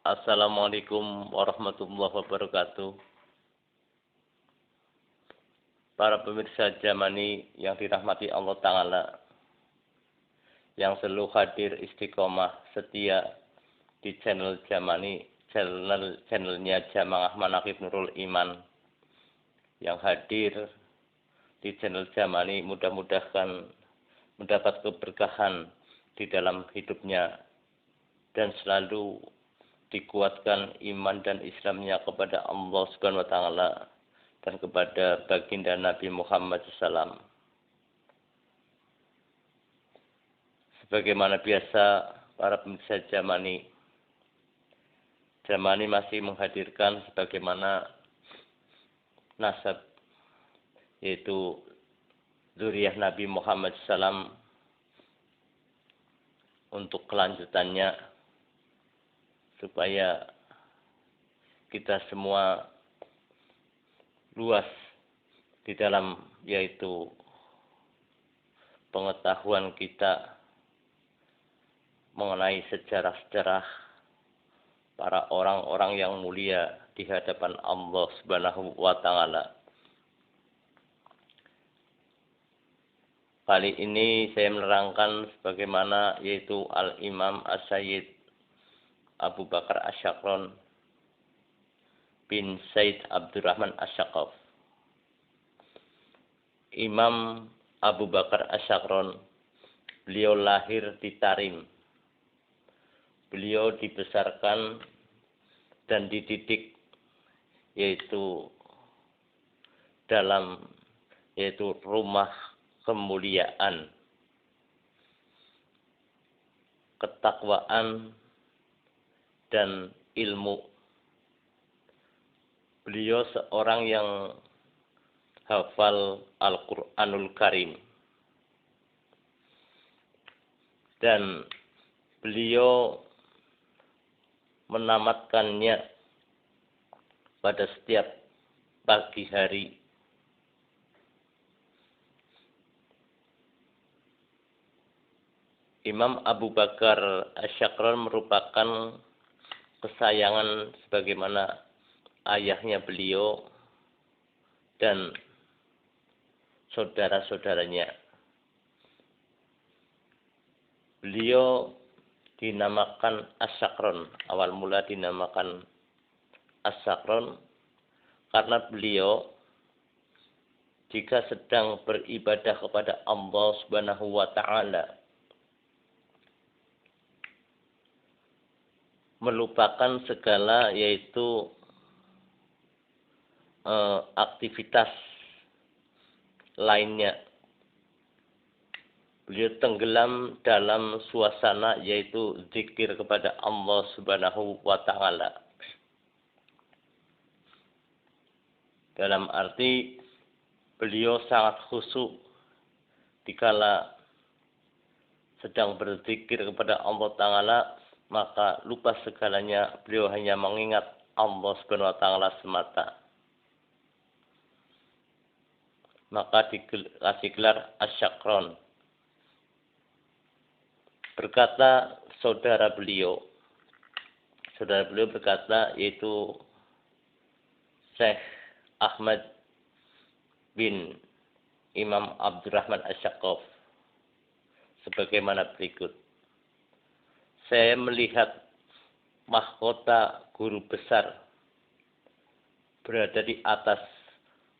Assalamualaikum warahmatullahi wabarakatuh. Para pemirsa Jamani yang dirahmati Allah Ta'ala, yang selalu hadir istiqomah setia di channel Jamani, channelnya Jamaah Manaqib Nurul Iman, yang hadir di channel Jamani mudah-mudahan mendapat keberkahan di dalam hidupnya dan selalu dikuatkan iman dan Islamnya kepada Allah Subhanahu wa Ta'ala dan kepada baginda Nabi Muhammad SAW. Sebagaimana biasa, para pemirsa Jamani masih menghadirkan sebagaimana nasab, yaitu zuriyah Nabi Muhammad SAW untuk kelanjutannya, supaya kita semua luas di dalam yaitu pengetahuan kita mengenai sejarah-sejarah para orang-orang yang mulia di hadapan Allah Subhanahu wa Ta'ala. Kali ini saya menerangkan sebagaimana yaitu Al-Imam As-Sayyid Abu Bakar Asy-Syakron bin Said Abdurrahman Asy-Syakaf. Imam Abu Bakar Asy-Syakron, beliau lahir di Tarim. Beliau dibesarkan dan dididik yaitu dalam yaitu rumah kemuliaan, ketakwaan dan ilmu. Beliau seorang yang hafal Al-Quranul Karim. Dan beliau menamatkannya pada setiap pagi hari. Imam Abu Bakar Asy-Syakron merupakan kesayangan sebagaimana ayahnya beliau dan saudara-saudaranya. Beliau dinamakan Asy-Syakron, awal mula dinamakan Asy-Syakron karena beliau jika sedang beribadah kepada Allah Subhanahu wa Ta'ala melupakan segala yaitu aktivitas lainnya. Beliau tenggelam dalam suasana yaitu zikir kepada Allah Subhanahu wa Ta'ala. Dalam arti beliau sangat khusyuk dikala sedang berzikir kepada Allah Ta'ala, maka lupa segalanya, beliau hanya mengingat Allah Subhanahu wa Ta'ala semata. Maka dikasih gelar Asy-Syakron. Berkata saudara beliau berkata yaitu Syekh Ahmad bin Imam Abdurrahman Asy-Syakaf sebagaimana berikut. Saya melihat mahkota guru besar berada di atas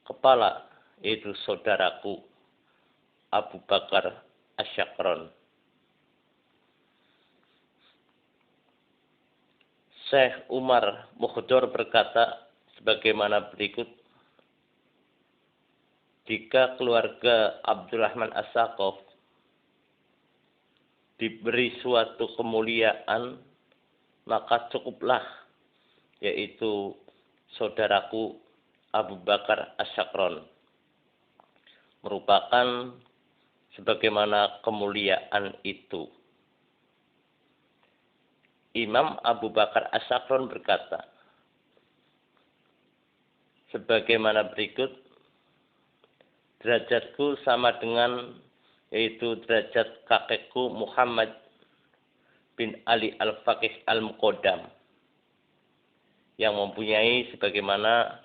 kepala, yaitu saudaraku Abu Bakar Asy-Syakron. Syekh Umar Mukhdor berkata sebagaimana berikut. Jika keluarga Abdurrahman Asy-Syakaf diberi suatu kemuliaan, maka cukuplah, yaitu saudaraku Abu Bakar Asy-Syakron merupakan sebagaimana kemuliaan itu. Imam Abu Bakar Asy-Syakron berkata sebagaimana berikut. Derajatku sama dengan yaitu derajat kakekku Muhammad bin Ali Al-Faqih Al-Muqaddam. yang mempunyai sebagaimana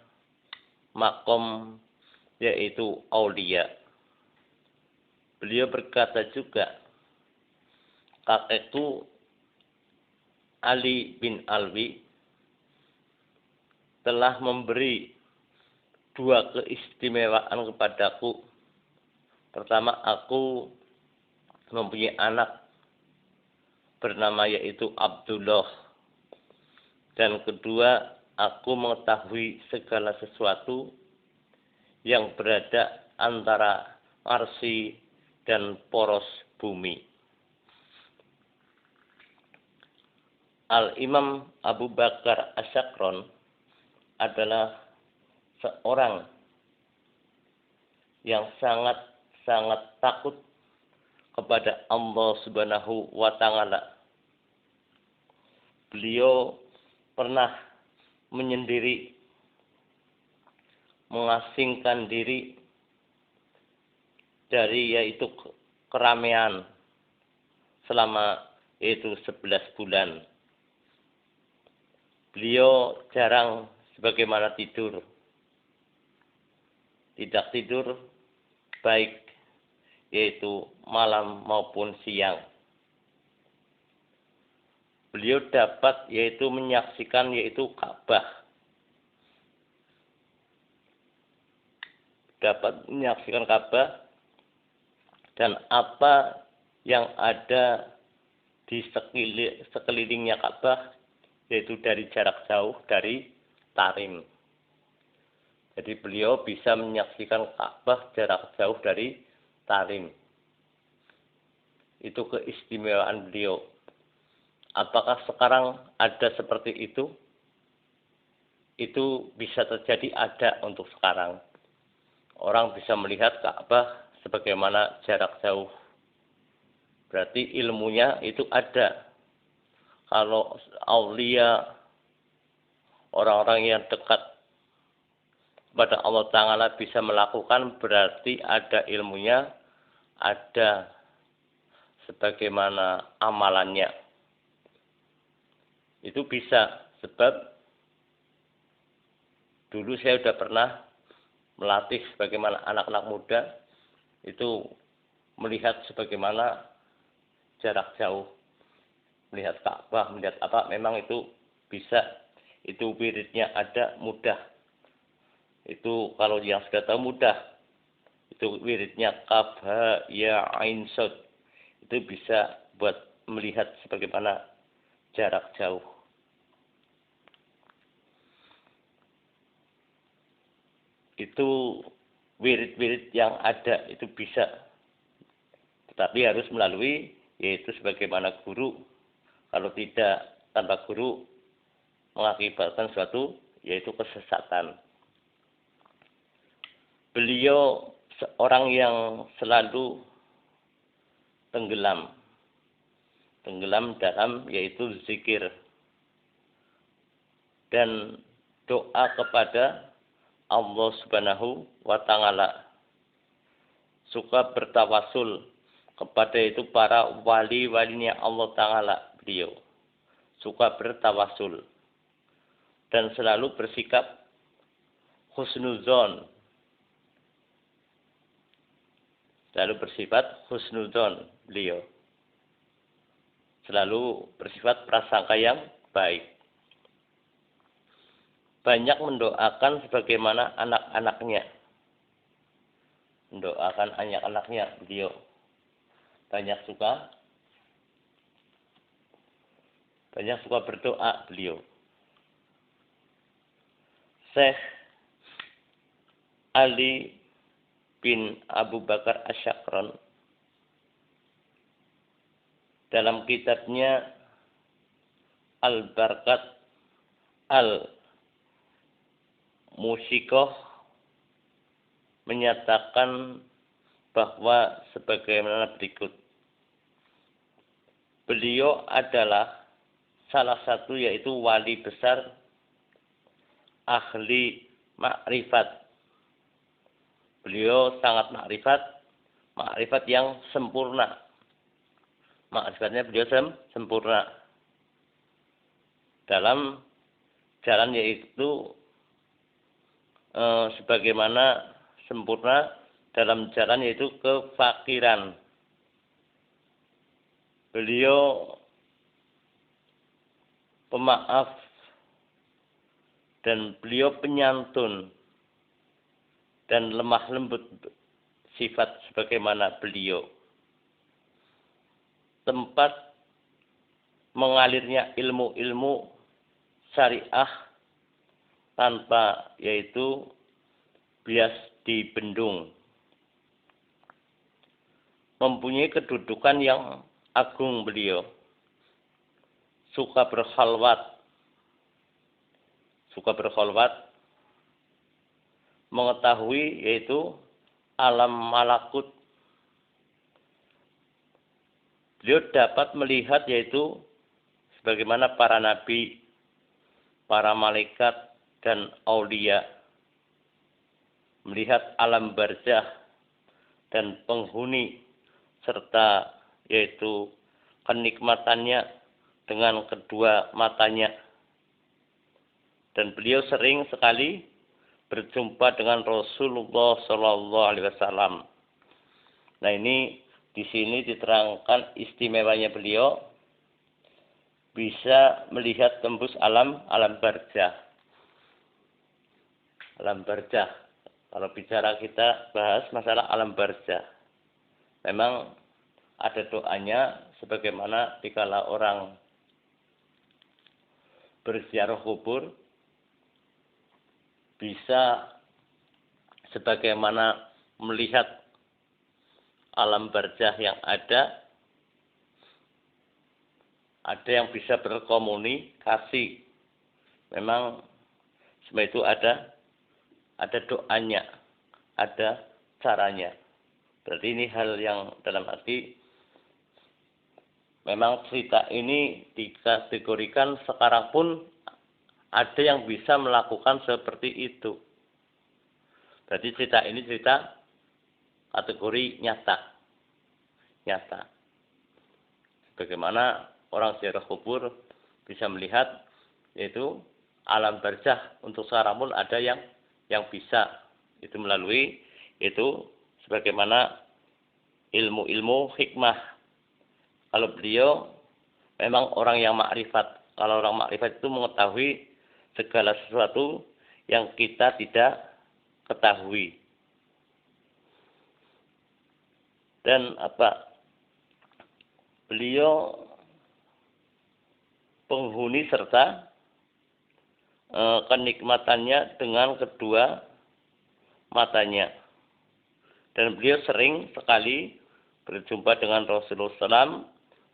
makom yaitu aulia. Beliau berkata juga, kakekku Ali bin Alwi telah memberi dua keistimewaan kepadaku. Pertama, aku mempunyai anak bernama yaitu Abdullah. Dan kedua, aku mengetahui segala sesuatu yang berada antara arsy dan poros bumi. Al-Imam Abu Bakar Asyakron adalah seorang yang sangat takut kepada Allah Subhanahu wa Ta'ala. Beliau pernah menyendiri, mengasingkan diri dari yaitu keramaian selama yaitu 11 bulan. Beliau jarang sebagaimana tidur. Tidak tidur baik yaitu malam maupun siang. Beliau dapat yaitu menyaksikan yaitu Ka'bah. Dapat menyaksikan Ka'bah dan apa yang ada di sekelilingnya Ka'bah yaitu dari jarak jauh dari Tarim. Jadi beliau bisa menyaksikan Ka'bah jarak jauh dari Tarim. Itu keistimewaan beliau. Apakah sekarang ada seperti itu? Itu bisa terjadi, ada untuk sekarang. Orang bisa melihat Ka'bah sebagaimana jarak jauh. Berarti ilmunya itu ada. Kalau aulia, orang-orang yang dekat kepada Allah Ta'ala bisa melakukan, berarti ada ilmunya, ada sebagaimana amalannya. Itu bisa, sebab dulu saya sudah pernah melatih bagaimana anak-anak muda itu melihat sebagaimana jarak jauh, melihat Ka'bah, melihat apa, memang itu bisa. Itu wiridnya ada, mudah. Itu kalau yang sudah tahu mudah. Itu wiridnya Qaf, Ha, Ya, Ain, Shad. Itu bisa buat melihat sebagaimana jarak jauh. Itu wirid-wirid yang ada, itu bisa. Tetapi harus melalui yaitu sebagaimana guru. Kalau tidak, tanpa guru mengakibatkan suatu yaitu kesesatan. Beliau seorang yang selalu tenggelam dalam yaitu zikir dan doa kepada Allah Subhanahu wa Ta'ala. Suka bertawasul kepada itu para wali-walinya Allah Ta'ala. Beliau suka bertawasul dan selalu bersikap husnuzon. Selalu bersifat husnuzon beliau. Selalu bersifat prasangka yang baik. Banyak mendoakan sebagaimana anak-anaknya. Mendoakan anak-anaknya beliau. Banyak suka berdoa beliau. Syekh Ali bin Abu Bakar Asyakron dalam kitabnya Al-Barkat Al-Musikoh menyatakan bahwa sebagaimana berikut. Beliau adalah salah satu yaitu wali besar ahli makrifat. Beliau sangat makrifat yang sempurna. Makrifatnya beliau sempurna dalam jalan yaitu sebagaimana sempurna dalam jalan yaitu kefakiran. Beliau pemaaf dan beliau penyantun dan lemah lembut sifat sebagaimana beliau. Tempat mengalirnya ilmu-ilmu syariah tanpa yaitu bias dibendung. Mempunyai kedudukan yang agung beliau. Suka berkhalwat, mengetahui yaitu alam malakut. Beliau dapat melihat yaitu sebagaimana para nabi, para malaikat, dan aulia. Melihat alam barzah dan penghuni serta yaitu kenikmatannya dengan kedua matanya. Dan beliau sering sekali berjumpa dengan Rasulullah Shallallahu Alaihi Wasallam. Nah, ini di sini diterangkan istimewanya beliau bisa melihat tembus alam barzah. Alam barzah. Kalau bicara kita bahas masalah alam barzah. Memang ada doanya sebagaimana dikala orang berziarah kubur bisa sebagaimana melihat alam barzah yang ada yang bisa berkomunikasi. Memang semua itu ada doanya, ada caranya. Berarti ini hal yang dalam arti memang cerita ini dikategorikan sekarang pun ada yang bisa melakukan seperti itu. Berarti cerita ini cerita kategori nyata. Bagaimana orang ziarah kubur bisa melihat yaitu alam barzah untuk sekarang pun ada yang bisa itu melalui itu sebagaimana ilmu-ilmu hikmah. Kalau beliau memang orang yang makrifat. Kalau orang makrifat itu mengetahui segala sesuatu yang kita tidak ketahui. Dan beliau penghuni serta kenikmatannya dengan kedua matanya. Dan beliau sering sekali berjumpa dengan Rasulullah SAW.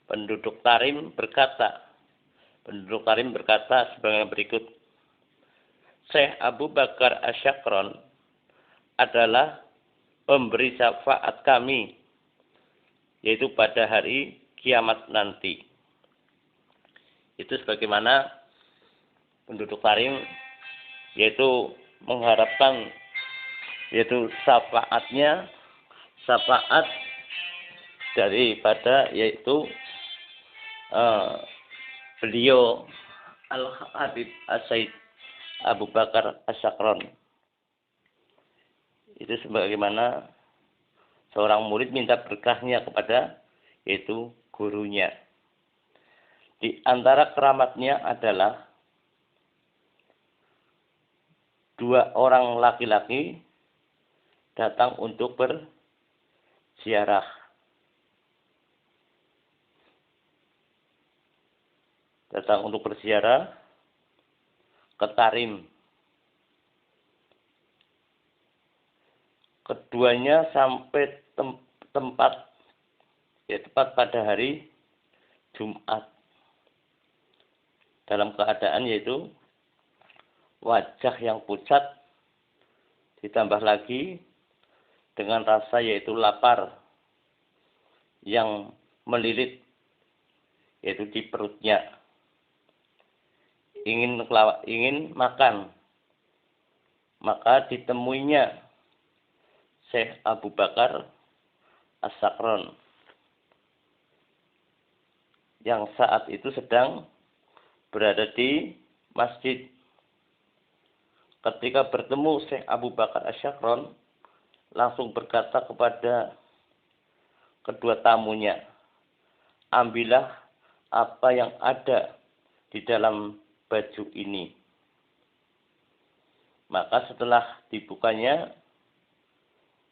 Penduduk Tarim berkata sebagai berikut. Syekh Abu Bakar Asyakron adalah pemberi syafaat kami, yaitu pada hari kiamat nanti. Itu sebagaimana penduduk Tarim yaitu mengharapkan yaitu syafaat daripada yaitu beliau Al-Habib As-Said Abu Bakar Asyakron. Itu sebagaimana seorang murid minta berkahnya kepada yaitu gurunya. Di antara keramatnya adalah 2 orang laki-laki datang untuk berziarah. Ke Tarim. Keduanya sampai tepat pada hari Jumat. Dalam keadaan yaitu wajah yang pucat ditambah lagi dengan rasa yaitu lapar yang melilit yaitu di perutnya. Ingin makan. Maka ditemuinya Syekh Abu Bakar As-Sakron yang saat itu sedang berada di masjid ketika bertemu Syekh Abu Bakar Asyakron, langsung berkata kepada kedua tamunya, ambillah apa yang ada di dalam baju ini. Maka setelah dibukanya,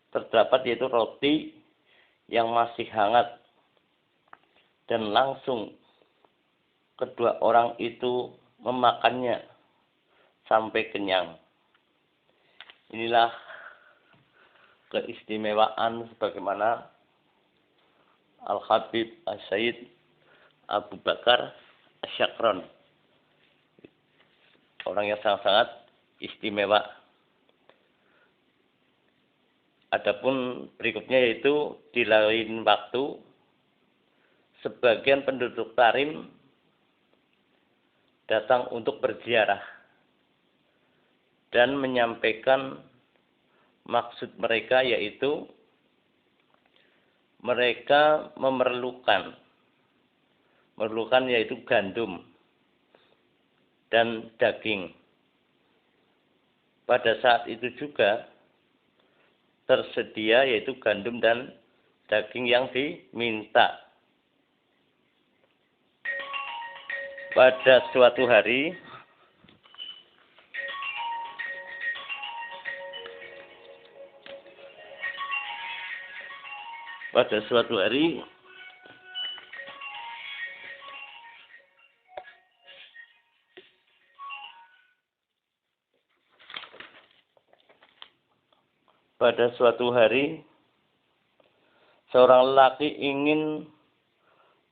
terdapat yaitu roti yang masih hangat. Dan langsung kedua orang itu memakannya sampai kenyang. Inilah keistimewaan sebagaimana Al-Habib As-Sayyid Abu Bakar Asyakron. Orang yang sangat-sangat istimewa. Adapun berikutnya yaitu di lain waktu, sebagian penduduk Tarim datang untuk berziarah dan menyampaikan maksud mereka, yaitu mereka memerlukan yaitu gandum dan daging. Pada saat itu juga tersedia yaitu gandum dan daging yang diminta. Pada suatu hari seorang lelaki ingin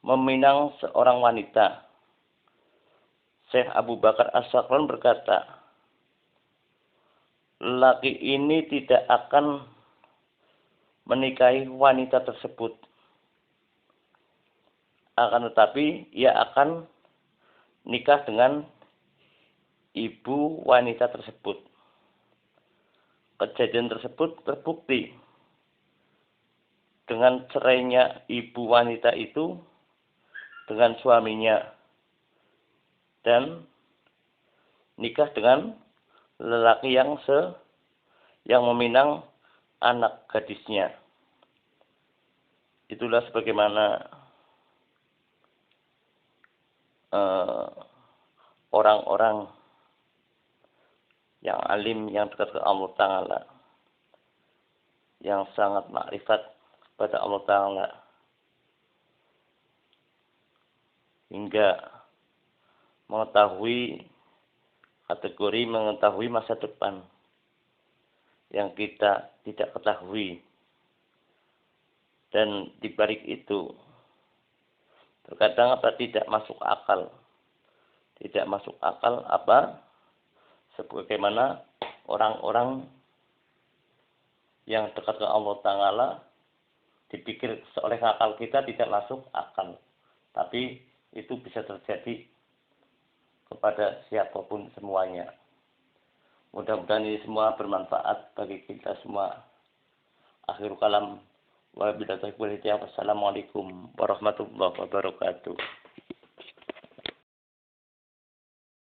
meminang seorang wanita. Syekh Abu Bakar As-Sakran berkata, lelaki ini tidak akan menikahi wanita tersebut. Akan tetapi ia akan nikah dengan ibu wanita tersebut. Kejadian tersebut terbukti dengan cerainya ibu wanita itu dengan suaminya dan nikah dengan lelaki yang meminang anak gadisnya. Itulah sebagaimana orang-orang yang alim, yang dekat ke Allah Ta'ala, yang sangat makrifat kepada Allah Ta'ala, hingga mengetahui masa depan yang kita tidak ketahui. Dan di balik itu terkadang tidak masuk akal sebagaimana orang-orang yang dekat ke Allah Ta'ala, dipikir oleh akal kita tidak masuk akal, tapi itu bisa terjadi kepada siapapun semuanya. Mudah-mudahan ini semua bermanfaat bagi kita semua. Akhirul kalam, wabillahi taufiq wal hidayah. Wassalamualaikum warahmatullahi wabarakatuh.